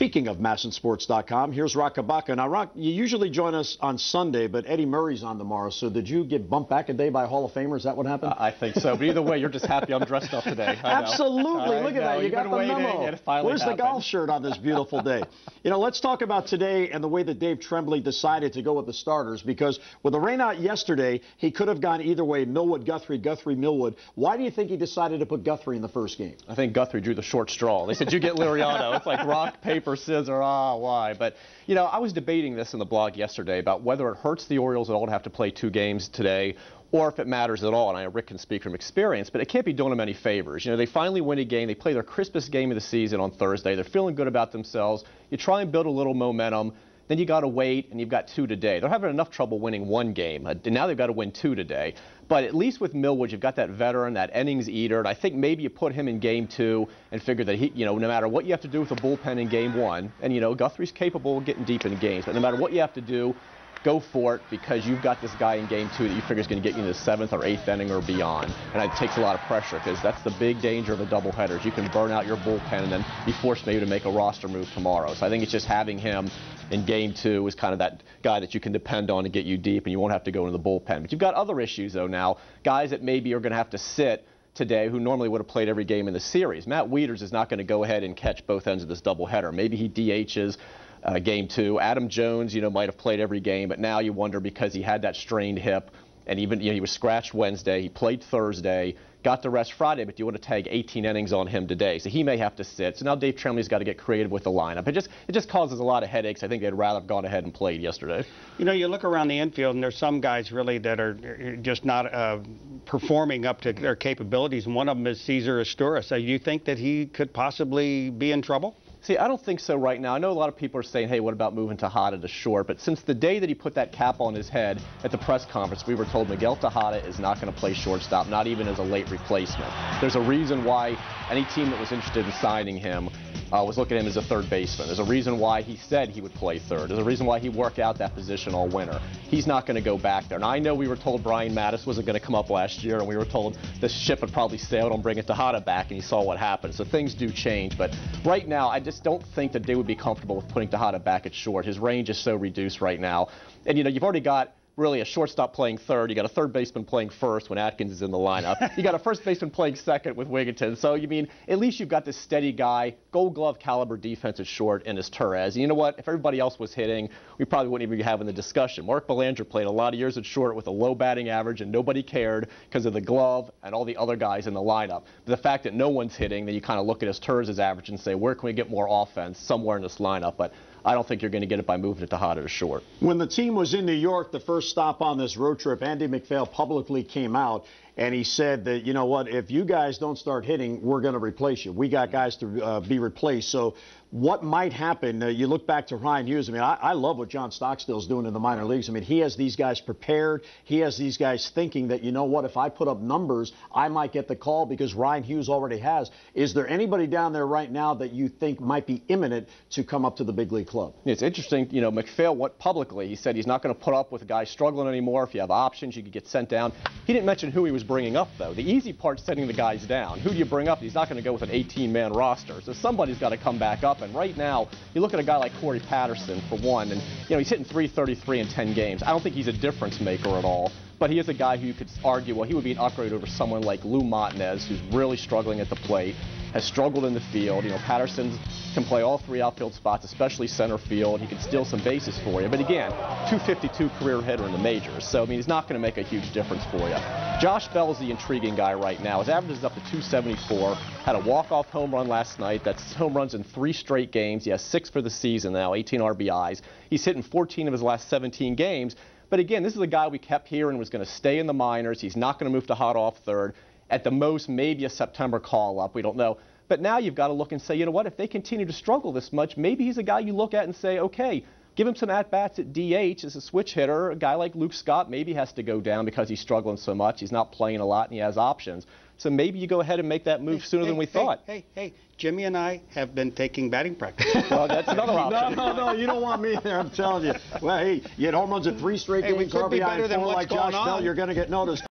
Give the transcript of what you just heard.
Speaking of MASNsports.com, here's Roch Kubatko. Now, Roch, you usually join us on Sunday, but Eddie Murray's on tomorrow. So did you get bumped back a day by Hall of Famer? Is that what happened? I think so. But either way, you're just happy I'm dressed up today. Absolutely. Look at that. You got the memo. Where's the golf shirt on this beautiful day? Let's talk about today and the way that Dave Tremblay decided to go with the starters, because with the rain out yesterday, he could have gone either way, Millwood, Guthrie, Guthrie, Millwood. Why do you think he decided to put Guthrie in the first game? I think Guthrie drew the short straw. They said, you get Liriano. It's like rock, paper, scissors, why? But, I was debating this in the blog yesterday about whether it hurts the Orioles at all to have to play 2 games today, or if it matters at all. And I know Rick can speak from experience, but it can't be doing them any favors. They finally win a game. They play their crispest game of the season on Thursday. They're feeling good about themselves. You try and build a little momentum. Then you got to wait, and you've got 2 today. They're having enough trouble winning 1 game. Now they've got to win 2 today. But at least with Millwood, you've got that veteran, that innings eater. And I think maybe you put him in game 2 and figure that he, no matter what you have to do with the bullpen in game 1, and Guthrie's capable of getting deep in games, but no matter what you have to do, go for it, because you've got this guy in game 2 that you figure is going to get you in the 7th or 8th inning or beyond. And it takes a lot of pressure, because that's the big danger of a doubleheader, is you can burn out your bullpen and then be forced maybe to make a roster move tomorrow. So I think it's just having him in game 2 is kind of that guy that you can depend on to get you deep, and you won't have to go into the bullpen. But you've got other issues, though, now. Guys that maybe are going to have to sit today who normally would have played every game in the series. Matt Wieters is not going to go ahead and catch both ends of this doubleheader. Maybe he DHs game 2. Adam Jones, might have played every game, but now you wonder, because he had that strained hip, and even he was scratched Wednesday, he played Thursday, got the rest Friday, but you want to tag 18 innings on him today, so he may have to sit. So now Dave Tremblay's got to get creative with the lineup. It just causes a lot of headaches. I think they'd rather have gone ahead and played yesterday. You look around the infield, and there's some guys really that are just not performing up to their capabilities, and one of them is Cesar Asturias. So you think that he could possibly be in trouble? See, I don't think so right now. I know a lot of people are saying, hey, what about moving Tejada to short? But since the day that he put that cap on his head at the press conference, we were told Miguel Tejada is not going to play shortstop, not even as a late replacement. There's a reason why any team that was interested in signing him was looking at him as a third baseman. There's a reason why he said he would play third. There's a reason why he worked out that position all winter. He's not going to go back there. Now, I know we were told Brian Mattis wasn't going to come up last year, and we were told the ship had probably sailed on bringing Tejada back, and you saw what happened. So things do change. But right now, I just don't think that they would be comfortable with putting Tejada back at short. His range is so reduced right now. And, you've already got really a shortstop playing third. You got a third baseman playing first when Atkins is in the lineup. You got a first baseman playing second with Wigginton. So, at least you've got this steady guy, Gold Glove caliber defense at short, and his Torres. And you know what? If everybody else was hitting, we probably wouldn't even be having the discussion. Mark Belanger played a lot of years at short with a low batting average, and nobody cared because of the glove and all the other guys in the lineup. But the fact that no one's hitting, then you kind of look at his Torres' average and say, where can we get more offense somewhere in this lineup? But I don't think you're going to get it by moving it to Tejada to short. When the team was in New York, the first stop on this road trip, Andy MacPhail publicly came out and he said that, you know what, if you guys don't start hitting, we're going to replace you. We got guys to be replaced. So what might happen? You look back to Ryan Hughes. I love what John Stockstill's doing in the minor leagues. He has these guys prepared. He has these guys thinking that, you know what, if I put up numbers, I might get the call, because Ryan Hughes already has. Is there anybody down there right now that you think might be imminent to come up to the big league club? It's interesting. MacPhail went publicly. He said he's not going to put up with guys struggling anymore. If you have options, you could get sent down. He didn't mention who he was bringing up, though. The easy part's setting the guys down. Who do you bring up? He's not going to go with an 18-man roster. So somebody's got to come back up. And right now, you look at a guy like Corey Patterson, for one, and he's hitting .333 in 10 games. I don't think he's a difference maker at all. But he is a guy who you could argue, well, he would be an upgrade over someone like Lou Montanez, who's really struggling at the plate, has struggled in the field. Patterson can play all 3 outfield spots, especially center field. He can steal some bases for you. But again, .252 career hitter in the majors. So, he's not going to make a huge difference for you. Josh Bell's the intriguing guy right now. His average is up to .274. Had a walk-off home run last night. That's home runs in 3 straight games. He has 6 for the season now, 18 RBIs. He's hitting 14 of his last 17 games. But again, this is a guy we kept hearing was going to stay in the minors. He's not going to move to hot off third. At the most, maybe a September call-up. We don't know. But now you've got to look and say, you know what, if they continue to struggle this much, maybe he's a guy you look at and say, okay, give him some at-bats at DH as a switch hitter. A guy like Luke Scott maybe has to go down because he's struggling so much. He's not playing a lot and he has options. So maybe you go ahead and make that move sooner than we thought. Hey, Jimmy and I have been taking batting practice. Well, that's another option. No, you don't want me there, I'm telling you. Well, hey, you had home runs at 3 straight games, we could be better RBI than 4 what's like Josh going on. Bell, you're going to get noticed.